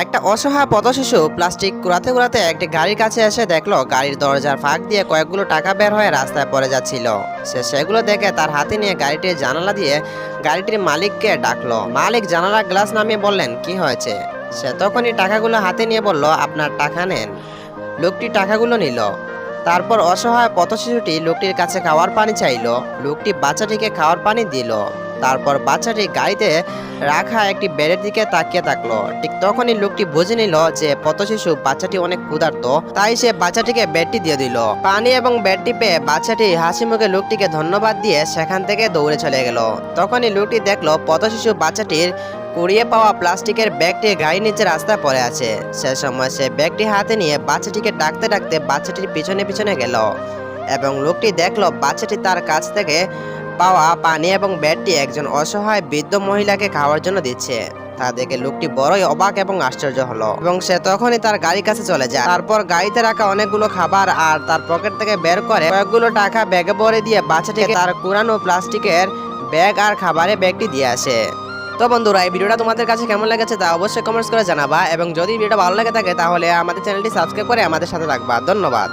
একটা অসহায় পথশিশু প্লাস্টিক কুড়াতে কুড়াতে একটি গাড়ির কাছে এসে দেখলো গাড়ির দরজার ফাঁক দিয়ে কয়েকগুলো টাকা বের হয়ে রাস্তায় পড়ে যাচ্ছিল। সে সেগুলো দেখে তার হাতে নিয়ে গাড়িটির জানালা দিয়ে গাড়িটির মালিককে ডাকলো। মালিক জানালার গ্লাস নামিয়ে বললেন, কি হয়েছে? সে তখনই টাকাগুলো হাতে নিয়ে বলল, আপনার টাকা নেন। লোকটি টাকাগুলো নিল। তারপর অসহায় পথশিশুটি লোকটির কাছে খাওয়ার পানি চাইলো। লোকটি বাচ্চাটিকে খাওয়ার পানি দিল। তারপর বাচ্চাটি গাড়িতে রাখা একটি বেডের দিকে তাকিয়ে থাকলো। ঠিক তখনই লোকটি বুঝে নিল যে পথশিশু বাচ্চাটি অনেক ক্ষুধার্ত, তাই সে বাচ্চাটিকে বেডটি দিয়ে দিল। পানি এবং বেডটি পেয়ে বাচ্চাটি হাসি মুখে লোকটিকে ধন্যবাদ দিয়ে সেখান থেকে দৌড়ে চলে গেল। তখনই লোকটি দেখলো পথশিশু বাচ্চাটির কুড়িয়ে পাওয়া প্লাস্টিকের ব্যাগটি গাড়ির নিচে রাস্তায় পড়ে আছে। সে সময় সে ব্যাগটি হাতে নিয়ে বাচ্চাটিকে ডাকতে ডাকতে বাচ্চাটির পিছনে পিছনে গেল এবং লোকটি দেখলো বাচ্চাটি তার কাছ থেকে পাওয়া পানি এবং ব্যাগটি একজন অসহায় বৃদ্ধ মহিলাকে খাওয়ার জন্য দিচ্ছে। তা দেখে লোকটি বড়ই অবাক এবং আশ্চর্য হলো এবং সে তখনই তার গাড়ির কাছে চলে যায়। তারপর গাড়িতে রাখা অনেকগুলো খাবার আর তার পকেট থেকে বের করে কয়েকগুলো টাকা ব্যাগে ভরে দিয়ে বাচ্চাটিকে তার পুরানো প্লাস্টিকের ব্যাগ আর খাবারের ব্যাগটি দিয়ে আসে। তো বন্ধুরা, এই ভিডিওটা তোমাদের কাছে কেমন লেগেছে তা অবশ্যই কমেন্টস করে জানাবা এবং যদি ভিডিওটা ভালো লাগে থাকে তাহলে আমাদের চ্যানেলটি সাবস্ক্রাইব করে আমাদের সাথে থাকবা। ধন্যবাদ।